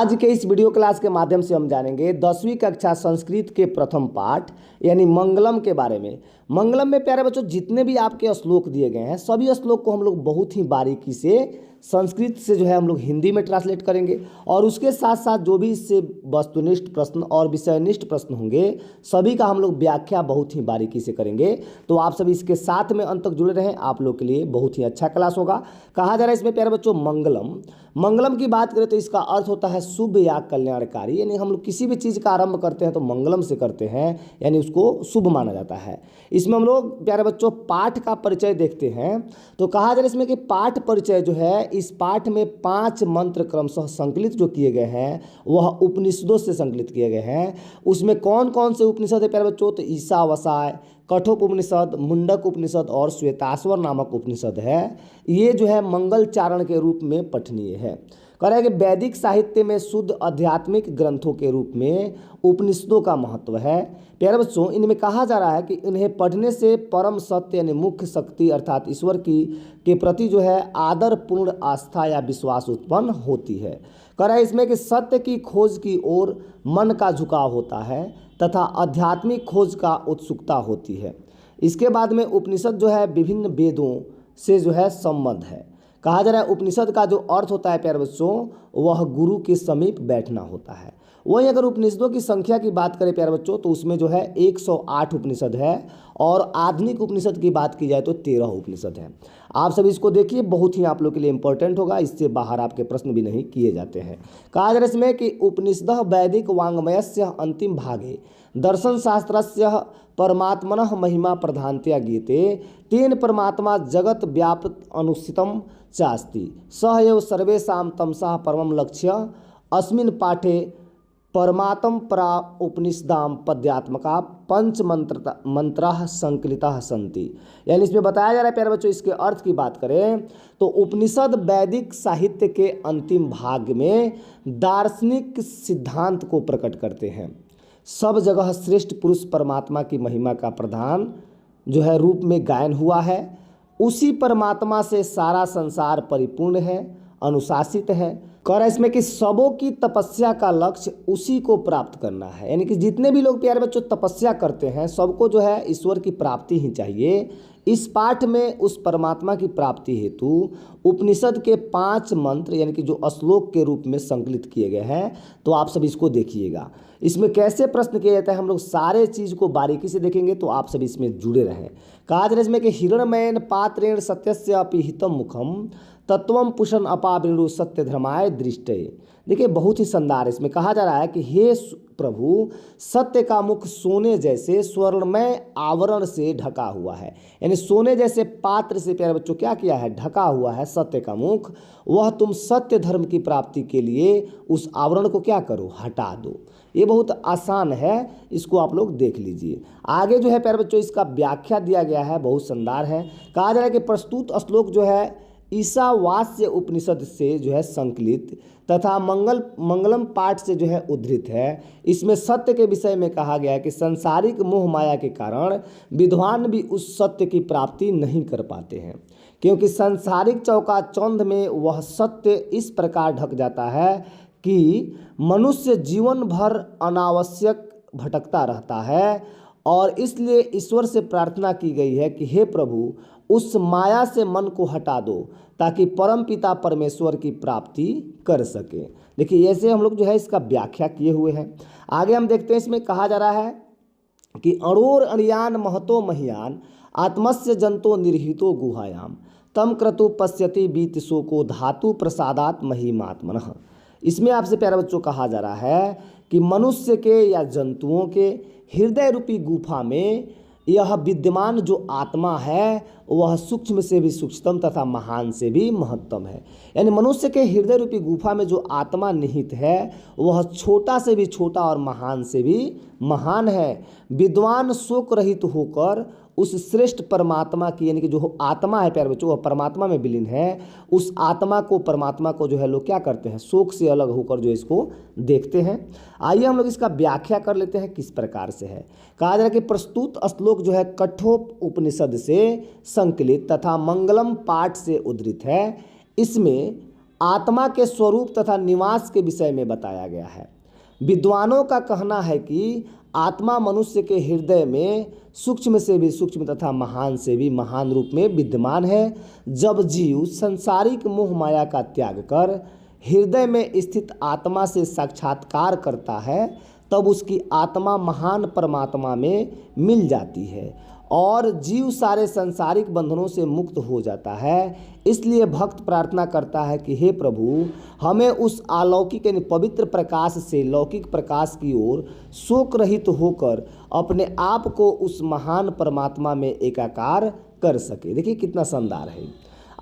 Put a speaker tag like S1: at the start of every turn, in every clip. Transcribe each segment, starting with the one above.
S1: आज के इस वीडियो क्लास के माध्यम से हम जानेंगे 10वीं कक्षा संस्कृत के प्रथम पाठ यानी मंगलम के बारे में। मंगलम में प्यारे बच्चों जितने भी आपके श्लोक दिए गए हैं सभी श्लोक को हम लोग बहुत ही बारीकी से संस्कृत से हम लोग हिंदी में ट्रांसलेट करेंगे और उसके साथ साथ जो भी इससे वस्तुनिष्ठ प्रश्न और विषयनिष्ठ प्रश्न होंगे सभी का हम लोग व्याख्या बहुत ही बारीकी से करेंगे। तो आप सभी इसके साथ में अंत तक जुड़े रहें, आप लोग के लिए बहुत ही अच्छा क्लास होगा। कहा जा रहा है इसमें प्यारे बच्चों मंगलम की बात करें तो इसका अर्थ होता है शुभ या कल्याणकारी, यानी हम लोग किसी भी चीज़ का आरंभ करते हैं तो मंगलम से करते हैं, यानी उसको शुभ माना जाता है। इसमें हम लोग प्यारे बच्चों पाठ का परिचय देखते हैं। तो कहा जा रहा है इसमें कि पाठ परिचय जो है इस पाठ में 5 मंत्र क्रमशः संकलित जो किए गए हैं वह उपनिषदों से संकलित किए गए हैं। उसमें कौन कौन से उपनिषद है प्यारे बच्चों? तो ईशावास्य, कठोपनिषद, मुंडक उपनिषद और श्वेताश्वर नामक उपनिषद है। ये जो है मंगलचारण के रूप में पठनीय है। कह रहा है कि वैदिक साहित्य में शुद्ध आध्यात्मिक ग्रंथों के रूप में उपनिषदों का महत्व है। प्यारे बच्चों इनमें कहा जा रहा है कि इन्हें पढ़ने से परम सत्य यानी मुख्य शक्ति अर्थात ईश्वर की के प्रति जो है आदर पूर्ण आस्था या विश्वास उत्पन्न होती है। कह रहा है इसमें कि सत्य की खोज की ओर मन का झुकाव होता है तथा आध्यात्मिक खोज का उत्सुकता होती है। इसके बाद में उपनिषद जो है विभिन्न वेदों से जो है संबंध है। कहा जा रहा है उपनिषद का जो अर्थ होता है प्यारे बच्चों वह गुरु के समीप बैठना होता है। वहीं अगर उपनिषदों की संख्या की बात करें प्यारे बच्चों तो उसमें जो है 108 उपनिषद है और आधुनिक उपनिषद की बात की जाए तो 13 उपनिषद है। आप सभी इसको देखिए, बहुत ही आप लोग के लिए इंपॉर्टेंट होगा, इससे बाहर आपके प्रश्न भी नहीं किए जाते हैं। कहा जा रहा है इसमें कि उपनिषदः वैदिक वाङ्मयस्य अंतिम भागे दर्शन शास्त्रस्य परमात्मनः महिमा प्रधानतया गीते तेन परमात्मा जगत व्याप्त अनुस्थितम चास्ति सह एव सर्वेषां तमसः परमं लक्ष्य अस्मिन् पाठे परमात्म परा उपनिषदाम पद्यात्मका पंच मंत्राः संकलिताः सन्ति। यानी इसमें बताया जा रहा है प्यारे बच्चों, इसके अर्थ की बात करें तो उपनिषद वैदिक साहित्य के अंतिम भाग में दार्शनिक सिद्धांत को प्रकट करते हैं। सब जगह श्रेष्ठ पुरुष परमात्मा की महिमा का प्रधान जो है रूप में गायन हुआ है। उसी परमात्मा से सारा संसार परिपूर्ण है, अनुशासित है। कह रहा है इसमें कि सबों की तपस्या का लक्ष्य उसी को प्राप्त करना है, यानी कि जितने भी लोग प्यारे बच्चों तपस्या करते हैं सबको जो है ईश्वर की प्राप्ति ही चाहिए। इस पाठ में उस परमात्मा की प्राप्ति हेतु उपनिषद के 5 मंत्र यानी कि जो श्लोक के रूप में संकलित किए गए हैं। तो आप सब इसको देखिएगा, इसमें कैसे प्रश्न किया जाता है हम लोग सारे चीज़ को बारीकी से देखेंगे, तो आप सब इसमें जुड़े रहें। कहा जा रहा है इसमें कि हिरण्मयेन पात्रेण सत्यस्य अपि हितं मुखम तत्वम पुषण अपावृणु सत्य धर्माय दृष्टे। देखिए बहुत ही शानदार इसमें कहा जा रहा है कि हे प्रभु सत्य का मुख सोने जैसे स्वर्णमय आवरण से ढका हुआ है, यानी सोने जैसे पात्र से प्यारे बच्चों क्या किया है, ढका हुआ है सत्य का मुख। वह तुम सत्य धर्म की प्राप्ति के लिए उस आवरण को क्या करो, हटा दो। ये बहुत आसान है, इसको आप लोग देख लीजिए। आगे जो है प्यारे बच्चों इसका व्याख्या दिया गया है, बहुत शानदार है। कहा जा रहा है कि प्रस्तुत श्लोक जो है ईशावास्य उपनिषद से जो है संकलित तथा मंगलम पाठ से जो है उद्धृत है। इसमें सत्य के विषय में कहा गया है कि संसारिक मोह माया के कारण विद्वान भी उस सत्य की प्राप्ति नहीं कर पाते हैं, क्योंकि संसारिक चौकाचौंध में वह सत्य इस प्रकार ढक जाता है कि मनुष्य जीवन भर अनावश्यक भटकता रहता है। और इसलिए ईश्वर से प्रार्थना की गई है कि हे प्रभु उस माया से मन को हटा दो ताकि परम पिता परमेश्वर की प्राप्ति कर सके। देखिए ऐसे हम लोग जो है इसका व्याख्या किए हुए हैं। आगे हम देखते हैं, इसमें कहा जा रहा है कि अणोर अणियान महतो महियान आत्मस्य जंतो निर्हितो गुहायाम तम क्रतु पश्यति बीत शोको धातु प्रसादात महिमात्मनः। इसमें आपसे प्यारे बच्चों कहा जा रहा है कि मनुष्य के या जंतुओं के हृदय रूपी गुफा में यह विद्यमान जो आत्मा है वह सूक्ष्म से भी सूक्ष्मतम तथा महान से भी महत्तम है। यानी मनुष्य के हृदय रूपी गुफा में जो आत्मा निहित है वह छोटा से भी छोटा और महान से भी महान है। विद्वान शोक रहित होकर उस श्रेष्ठ परमात्मा की यानी कि जो आत्मा है प्यारे बच्चों वह परमात्मा में विलीन है, उस आत्मा को परमात्मा को जो है लोग क्या करते हैं, शोक से अलग होकर जो इसको देखते हैं। आइए हम लोग इसका व्याख्या कर लेते हैं किस प्रकार से है। कहा जा रहा है कि प्रस्तुत श्लोक जो है कठोप उपनिषद से संकलित तथा मंगलम पाठ से उद्धृत है। इसमें आत्मा के स्वरूप तथा निवास के विषय में बताया गया है। विद्वानों का कहना है कि आत्मा मनुष्य के हृदय में सूक्ष्म से भी सूक्ष्म तथा महान से भी महान रूप में विद्यमान है। जब जीव सांसारिक मोह माया का त्याग कर हृदय में स्थित आत्मा से साक्षात्कार करता है, तब उसकी आत्मा महान परमात्मा में मिल जाती है और जीव सारे सांसारिक बंधनों से मुक्त हो जाता है। इसलिए भक्त प्रार्थना करता है कि हे प्रभु, हमें उस अलौकिक यानी पवित्र प्रकाश से लौकिक प्रकाश की ओर शोक रहित होकर अपने आप को उस महान परमात्मा में एकाकार कर सके। देखिए कितना शानदार है।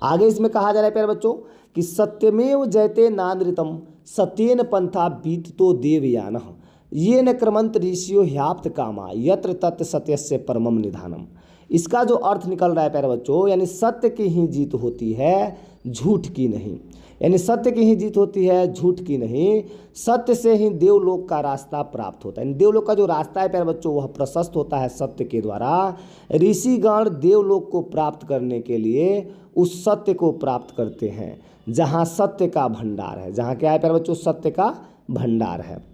S1: आगे इसमें कहा जा रहा है प्यारे बच्चों कि सत्यमेव जयते नानृतम सत्येन पंथा बीततो देवयानः ये न क्रमंत ऋषियो ह्याप्त कामा यत्र तत् सत्यस्य परमम निधानम। इसका जो अर्थ निकल रहा है प्यारे बच्चों, यानी सत्य की ही जीत होती है, झूठ की नहीं। यानी सत्य की ही जीत होती है, झूठ की नहीं। सत्य से ही देवलोक का रास्ता प्राप्त होता है। यानी देवलोक का जो रास्ता है प्यारे बच्चों, वह प्रशस्त होता है सत्य के द्वारा। ऋषिगण देवलोक को प्राप्त करने के लिए उस सत्य को प्राप्त करते हैं, जहाँ सत्य का भंडार है। जहाँ क्या है प्यारे बच्चों? सत्य का भंडार है।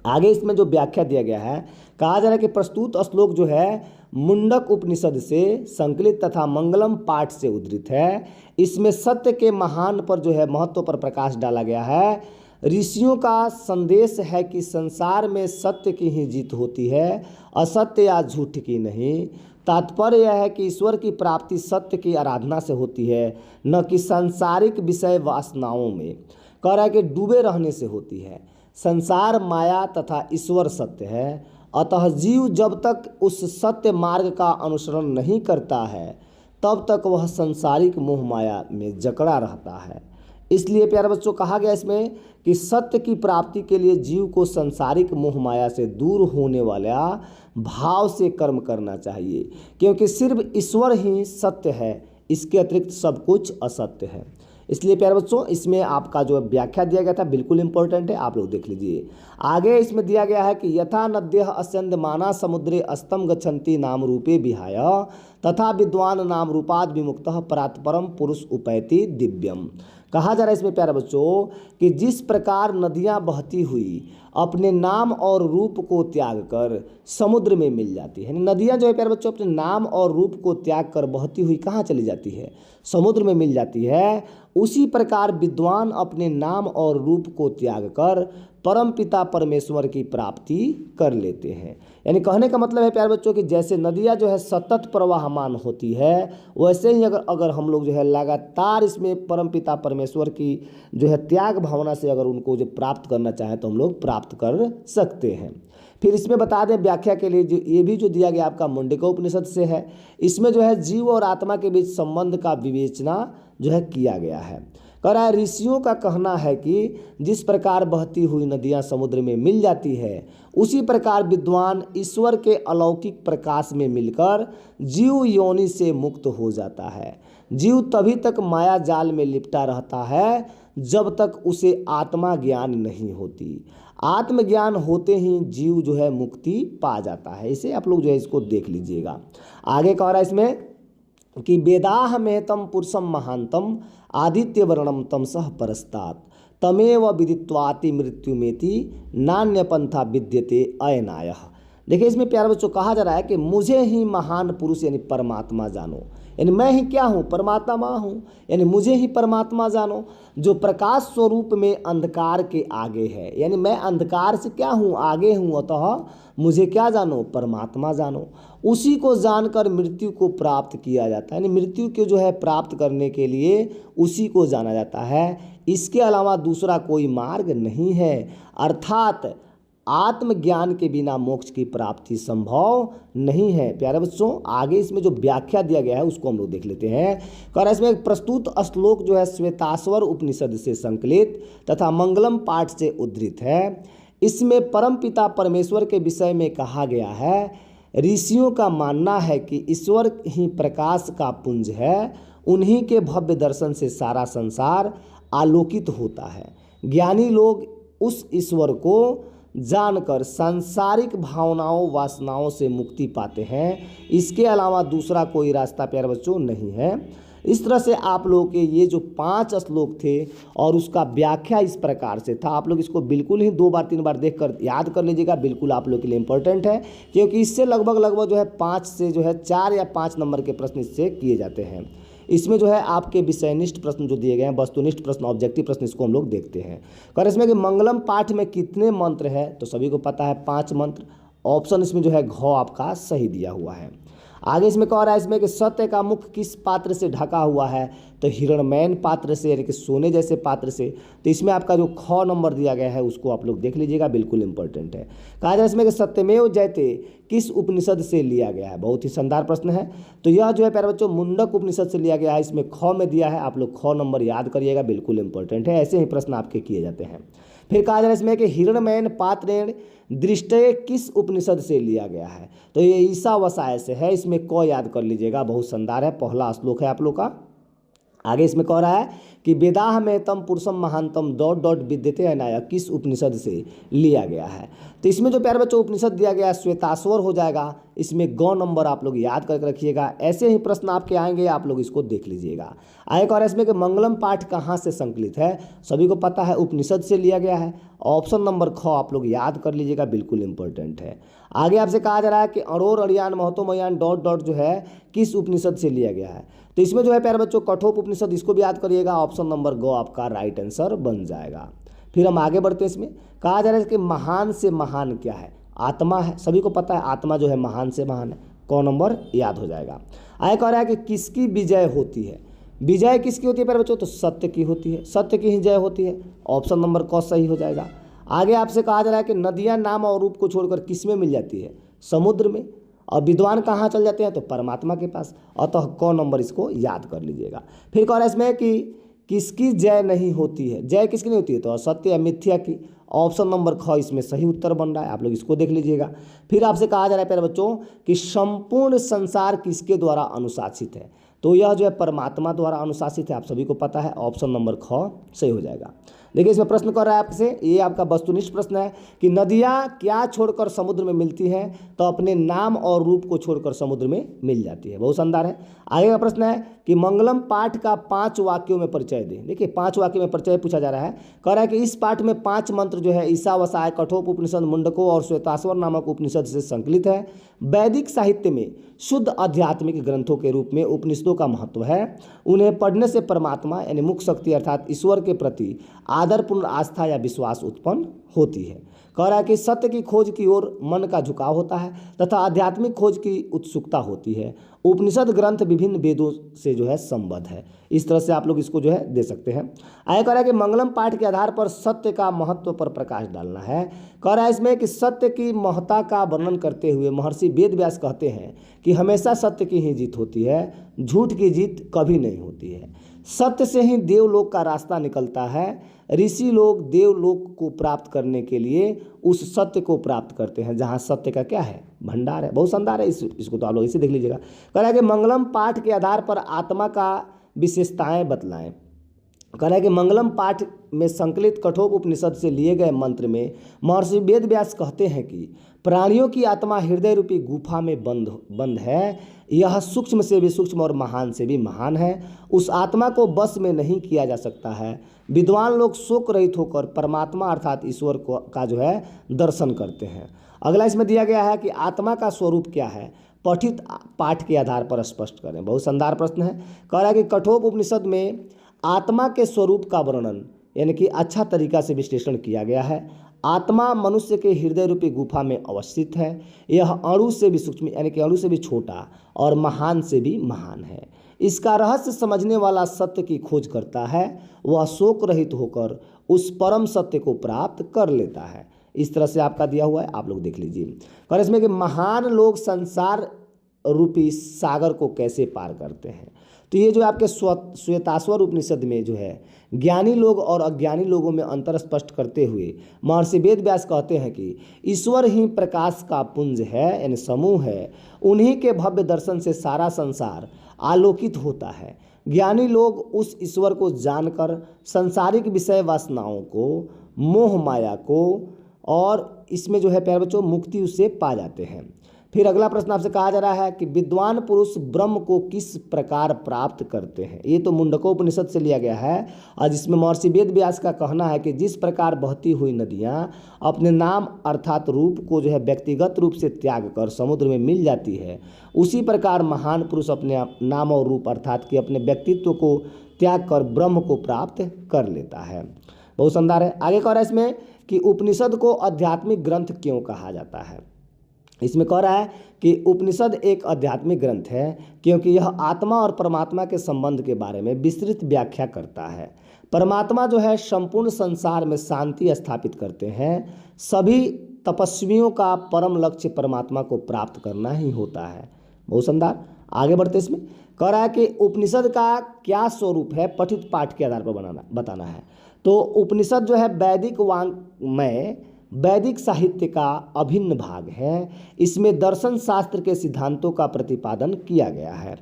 S1: आगे इसमें जो व्याख्या दिया गया है, कहा जा रहा है कि प्रस्तुत श्लोक जो है मुंडक उपनिषद से संकलित तथा मंगलम पाठ से उद्धृत है। इसमें सत्य के महान पर जो है महत्व पर प्रकाश डाला गया है। ऋषियों का संदेश है कि संसार में सत्य की ही जीत होती है, असत्य या झूठ की नहीं। तात्पर्य यह है कि ईश्वर की प्राप्ति सत्य की आराधना से होती है, न कि सांसारिक विषय वासनाओं में, कह रहा है कि डूबे रहने से होती है। संसार माया तथा ईश्वर सत्य है। अतः जीव जब तक उस सत्य मार्ग का अनुसरण नहीं करता है, तब तक वह सांसारिक मोह माया में जकड़ा रहता है। इसलिए प्यारे बच्चों कहा गया इसमें कि सत्य की प्राप्ति के लिए जीव को सांसारिक मोह माया से दूर होने वाला भाव से कर्म करना चाहिए, क्योंकि सिर्फ ईश्वर ही सत्य है, इसके अतिरिक्त सब कुछ असत्य है। इसलिए प्यारे बच्चों इसमें आपका जो व्याख्या दिया गया था बिल्कुल इंपॉर्टेंट है, आप लोग देख लीजिए। आगे इसमें दिया गया है कि यथा नद्यः अस्यन्दमाना समुद्रे अस्तम गच्छन्ति नाम रूपे विहाय तथा विद्वान नाम रूपाद विमुक्तः परात्परम पुरुष उपैति दिव्यम। कहा जा रहा है इसमें प्यारे बच्चों कि जिस प्रकार नदियाँ बहती हुई अपने नाम और रूप को त्याग कर समुद्र में मिल जाती है। नदियाँ जो है प्यारे बच्चों अपने नाम और रूप को त्याग कर बहती हुई कहाँ चली जाती है? समुद्र में मिल जाती है। उसी प्रकार विद्वान अपने नाम और रूप को त्याग कर परम पिता परमेश्वर की प्राप्ति कर लेते हैं। यानी कहने का मतलब है प्यारे बच्चों कि जैसे नदियाँ जो है सतत प्रवाहमान होती है, वैसे ही अगर हम लोग जो है लगातार इसमें परम पिता परमेश्वर की जो है त्याग भावना से अगर उनको जो प्राप्त करना चाहें तो हम लोग प्राप्त कर सकते हैं। फिर इसमें बता दें व्याख्या के लिए जो ये भी जो दिया गया आपका मुंडकोपनिषद से है, इसमें जो है जीव और आत्मा के बीच संबंध का विवेचना जो है किया गया है। कह रहा है ऋषियों का कहना है कि जिस प्रकार बहती हुई नदियाँ समुद्र में मिल जाती है, उसी प्रकार विद्वान ईश्वर के अलौकिक प्रकाश में मिलकर जीव योनि से मुक्त हो जाता है। जीव तभी तक माया जाल में लिपटा रहता है जब तक उसे आत्मा ज्ञान नहीं होती। आत्मज्ञान होते ही जीव जो है मुक्ति पा जाता है। इसे आप लोग जो है इसको देख लीजिएगा। आगे कह रहा है इसमें कि वेदाह मेहतम पुरुषम महांतम आदित्य वर्णम तमसः परस्तात् तमेव विदित्वाति मृत्युमेति नान्य पंथा विद्यते अयनायः। देखिए इसमें प्यारे बच्चों कहा जा रहा है कि मुझे ही महान पुरुष यानी परमात्मा जानो, यानी मैं ही क्या हूँ? परमात्मा हूँ। यानी मुझे ही परमात्मा जानो जो प्रकाश स्वरूप में अंधकार के आगे है। यानी मैं अंधकार से क्या हूँ? आगे हूँ। अतः मुझे क्या जानो? परमात्मा जानो। उसी को जानकर मृत्यु को प्राप्त किया जाता है। यानी मृत्यु को जो है प्राप्त करने के लिए उसी को जाना जाता है। इसके अलावा दूसरा कोई मार्ग नहीं है। अर्थात आत्मज्ञान के बिना मोक्ष की प्राप्ति संभव नहीं है। प्यारे बच्चों आगे इसमें जो व्याख्या दिया गया है उसको हम लोग देख लेते हैं। और इसमें एक प्रस्तुत श्लोक जो है श्वेताश्वर उपनिषद से संकलित तथा मंगलम पाठ से उद्धृत है। इसमें परमपिता परमेश्वर के विषय में कहा गया है, ऋषियों का मानना है कि ईश्वर ही प्रकाश का पुंज है। उन्हीं के भव्य दर्शन से सारा संसार आलोकित होता है। ज्ञानी लोग उस ईश्वर को जानकर सांसारिक भावनाओं वासनाओं से मुक्ति पाते हैं। इसके अलावा दूसरा कोई रास्ता प्यारे बच्चों नहीं है। इस तरह से आप लोगों के ये जो 5 श्लोक थे और उसका व्याख्या इस प्रकार से था। आप लोग इसको बिल्कुल ही 2 बार 3 बार देख कर याद कर लीजिएगा, बिल्कुल आप लोग के लिए इंपॉर्टेंट है, क्योंकि इससे लगभग जो है 5 से जो है 4 या 5 नंबर के प्रश्न इससे किए जाते हैं। इसमें जो है आपके विषयनिष्ठ प्रश्न जो दिए गए हैं, वस्तुनिष्ठ प्रश्न, ऑब्जेक्टिव प्रश्न, इसको हम लोग देखते हैं। कर इसमें कि मंगलम पाठ में कितने मंत्र है, तो सभी को पता है 5 मंत्र। ऑप्शन इसमें जो है घ आपका सही दिया हुआ है। आगे इसमें कह रहा है इसमें कि सत्य का मुख किस पात्र से ढका हुआ है, तो हिरणमयन पात्र से, यानी कि सोने जैसे पात्र से। तो इसमें आपका जो ख नंबर दिया गया है उसको आप लोग देख लीजिएगा, बिल्कुल इंपॉर्टेंट है। कहा जाए इसमें कि सत्यमेव जयते किस उपनिषद से लिया गया है, बहुत ही शानदार प्रश्न है। तो यह जो है प्यारे बच्चों मुंडक उपनिषद से लिया गया है, इसमें ख में दिया है, आप लोग ख नंबर याद करिएगा, बिल्कुल इंपॉर्टेंट है। ऐसे ही प्रश्न आपके किए जाते हैं। फिर कहा जा रहा है इसमें कि हिरणमयन पात्रेण दृष्टय किस उपनिषद से लिया गया है, तो ये ईशावास्य से है, इसमें क याद कर लीजिएगा, बहुत शानदार है, पहला श्लोक है आप लोग का। आगे इसमें कह रहा है कि वेदाह में तम पुरुषम महानतम डॉट डॉट विद्यते अनाया किस उपनिषद से लिया गया है। तो इसमें जो प्यारे बच्चों उपनिषद दिया गया है श्वेताश्वर हो जाएगा, इसमें ग नंबर आप लोग याद करके रखिएगा। ऐसे ही प्रश्न आपके आएंगे, आप लोग इसको देख लीजिएगा। आगे कह रहा है इसमें कि मंगलम पाठ कहाँ से संकलित है, सभी को पता है उपनिषद से लिया गया है। ऑप्शन नंबर ख आप लोग याद कर लीजिएगा, बिल्कुल इंपॉर्टेंट है। आगे आपसे कहा जा रहा है कि अरोर अड़ियान महतोमयान डॉट डॉट जो है किस उपनिषद से लिया गया है, तो इसमें जो है प्यारे बच्चों कठोप उपनिषद, इसको भी याद करिएगा। ऑप्शन नंबर ग आपका राइट आंसर बन जाएगा। फिर हम आगे बढ़ते हैं। इसमें कहा जा रहा है कि महान से महान क्या है, आत्मा है, सभी को पता है आत्मा जो है महान से महान है, क नंबर याद हो जाएगा। आगे कह रहा है कि किसकी विजय होती है, विजय किसकी होती है प्यारे बच्चों, तो सत्य की होती है, सत्य की ही जय होती है। ऑप्शन नंबर क सही हो जाएगा। आगे आपसे कहा जा रहा है कि नदियाँ नाम और रूप को छोड़कर किस में मिल जाती है, समुद्र में। और विद्वान कहाँ चल जाते हैं, तो परमात्मा के पास, अतः क नंबर इसको याद कर लीजिएगा। फिर कह रहा है इसमें कि किसकी जय नहीं होती है, जय किसकी नहीं होती है, तो असत्य या मिथ्या की। ऑप्शन नंबर ख इसमें सही उत्तर बन रहा है, आप लोग इसको देख लीजिएगा। फिर आपसे कहा जा रहा है प्यारे बच्चों कि संपूर्ण संसार किसके द्वारा अनुशासित है, तो यह जो है परमात्मा द्वारा अनुशासित है, आप सभी को पता है। ऑप्शन नंबर ख सही हो जाएगा। देखिए इसमें प्रश्न कर रहा है आपसे, ये आपका वस्तुनिष्ठ प्रश्न है कि नदियाँ क्या छोड़कर समुद्र में मिलती हैं, तो अपने नाम और रूप को छोड़कर समुद्र में मिल जाती है, बहुत शानदार है। आगे का प्रश्न है कि मंगलम पाठ का 5 वाक्यों में परिचय दें। देखिए 5 वाक्यों में परिचय पूछा जा रहा है। कह रहा है कि इस पाठ में 5 मंत्र जो है ईशावास्य, कठोप उपनिषद, मुंडको और श्वेताश्वर नामक उपनिषद से संकलित है। वैदिक साहित्य में शुद्ध आध्यात्मिक ग्रंथों के रूप में उपनिषदों का महत्व है। उन्हें पढ़ने से परमात्मा यानी मुख्य शक्ति अर्थात ईश्वर के प्रति आदरपूर्ण आस्था या विश्वास उत्पन्न होती है। कह रहा है कि सत्य की खोज की ओर मन का झुकाव होता है तथा आध्यात्मिक खोज की उत्सुकता होती है। उपनिषद ग्रंथ विभिन्न वेदों से जो है संबद्ध है। इस तरह से आप लोग इसको जो है दे सकते हैं। आगे कह रहा है कि मंगलम पाठ के आधार पर सत्य का महत्व पर प्रकाश डालना है। कह रहा है इसमें कि सत्य की महत्ता का वर्णन करते हुए महर्षि वेद व्यास कहते हैं कि हमेशा सत्य की ही जीत होती है, झूठ की जीत कभी नहीं होती है। सत्य से ही देवलोक का रास्ता निकलता है। ऋषि लोग देवलोक को प्राप्त करने के लिए उस सत्य को प्राप्त करते हैं जहाँ सत्य का क्या है, भंडार है, बहुत शानदार है। इसको तो आप लोग इसे देख लीजिएगा। कह रहा है कि मंगलम पाठ के आधार पर आत्मा का विशेषताएं बतलाएं। कह रहा है कि मंगलम पाठ में संकलित कठोप उपनिषद से लिए गए मंत्र में महर्षि वेद व्यास कहते हैं कि प्राणियों की आत्मा हृदय रूपी गुफा में बंद है। यह सूक्ष्म से भी सूक्ष्म और महान से भी महान है। उस आत्मा को बस में नहीं किया जा सकता है। विद्वान लोग शोक रहित होकर परमात्मा अर्थात ईश्वर को का जो है दर्शन करते हैं। अगला इसमें दिया गया है कि आत्मा का स्वरूप क्या है, पठित पाठ के आधार पर स्पष्ट करें। बहुत शानदार प्रश्न है। कह रहा है कि कठोप उपनिषद में आत्मा के स्वरूप का वर्णन यानी कि अच्छा तरीका से विश्लेषण किया गया है। आत्मा मनुष्य के हृदय रूपी गुफा में अवस्थित है। यह अणु से भी सूक्ष्म यानी कि अणु से भी छोटा और महान से भी महान है। इसका रहस्य समझने वाला सत्य की खोज करता है, वह शोक रहित होकर उस परम सत्य को प्राप्त कर लेता है। इस तरह से आपका दिया हुआ है, आप लोग देख लीजिए। और इसमें कि महान लोग संसार रूपी सागर को कैसे पार करते हैं, तो ये जो आपके श्वेताश्वर उपनिषद में जो है ज्ञानी लोग और अज्ञानी लोगों में अंतर स्पष्ट करते हुए महर्षि वेद व्यास कहते हैं कि ईश्वर ही प्रकाश का पुंज है यानी समूह है। उन्हीं के भव्य दर्शन से सारा संसार आलोकित होता है। ज्ञानी लोग उस ईश्वर को जानकर संसारिक विषय वासनाओं को, मोह माया को और इसमें जो है प्यारे बच्चों मुक्ति उससे पा जाते हैं। फिर अगला प्रश्न आपसे कहा जा रहा है कि विद्वान पुरुष ब्रह्म को किस प्रकार प्राप्त करते हैं। ये तो मुंडकोपनिषद से लिया गया है और जिसमें महर्षि वेद व्यास का कहना है कि जिस प्रकार बहती हुई नदियाँ अपने नाम अर्थात रूप को जो है व्यक्तिगत रूप से त्याग कर समुद्र में मिल जाती है, उसी प्रकार महान पुरुष अपने नाम और रूप अर्थात कि अपने व्यक्तित्व को त्याग कर ब्रह्म को प्राप्त कर लेता है। बहुत शानदार है। आगे कह रहा है इसमें कि उपनिषद को आध्यात्मिक ग्रंथ क्यों कहा जाता है। इसमें कह रहा है कि उपनिषद एक आध्यात्मिक ग्रंथ है क्योंकि यह आत्मा और परमात्मा के संबंध के बारे में विस्तृत व्याख्या करता है। परमात्मा जो है संपूर्ण संसार में शांति स्थापित करते हैं। सभी तपस्वियों का परम लक्ष्य परमात्मा को प्राप्त करना ही होता है। बहुत शानदार। आगे बढ़ते इसमें कह रहा है कि उपनिषद का क्या स्वरूप है, पठित पाठ के आधार पर बताना है। तो उपनिषद जो है वैदिक वाङ्मय वैदिक साहित्य का अभिन्न भाग है। इसमें दर्शन शास्त्र के सिद्धांतों का प्रतिपादन किया गया है।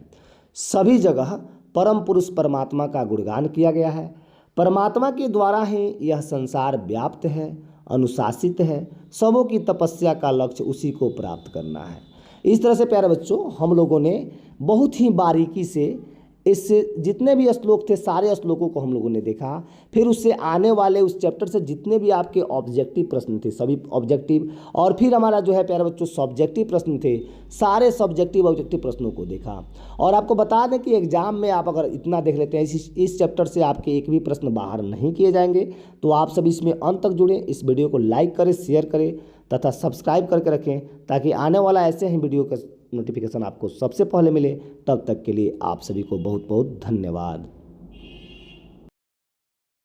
S1: सभी जगह परम पुरुष परमात्मा का गुणगान किया गया है। परमात्मा के द्वारा ही यह संसार व्याप्त है, अनुशासित है। सबों की तपस्या का लक्ष्य उसी को प्राप्त करना है। इस तरह से प्यारे बच्चों हम लोगों ने बहुत ही बारीकी से इससे जितने भी श्लोक थे सारे श्लोकों को हम लोगों ने देखा। फिर उससे आने वाले उस चैप्टर से जितने भी आपके ऑब्जेक्टिव प्रश्न थे सभी ऑब्जेक्टिव, और फिर हमारा जो है प्यारे बच्चों सब्जेक्टिव प्रश्न थे, सारे सब्जेक्टिव ऑब्जेक्टिव प्रश्नों को देखा। और आपको बता दें कि एग्जाम में आप अगर इतना देख लेते हैं इस चैप्टर से आपके एक भी प्रश्न बाहर नहीं किए जाएंगे। तो आप सब इसमें अंत तक जुड़ें, इस वीडियो को लाइक करें, शेयर करें तथा सब्सक्राइब करके रखें ताकि आने वाला ऐसे ही वीडियो का नोटिफिकेशन आपको सबसे पहले मिले। तब तक के लिए आप सभी को बहुत बहुत धन्यवाद।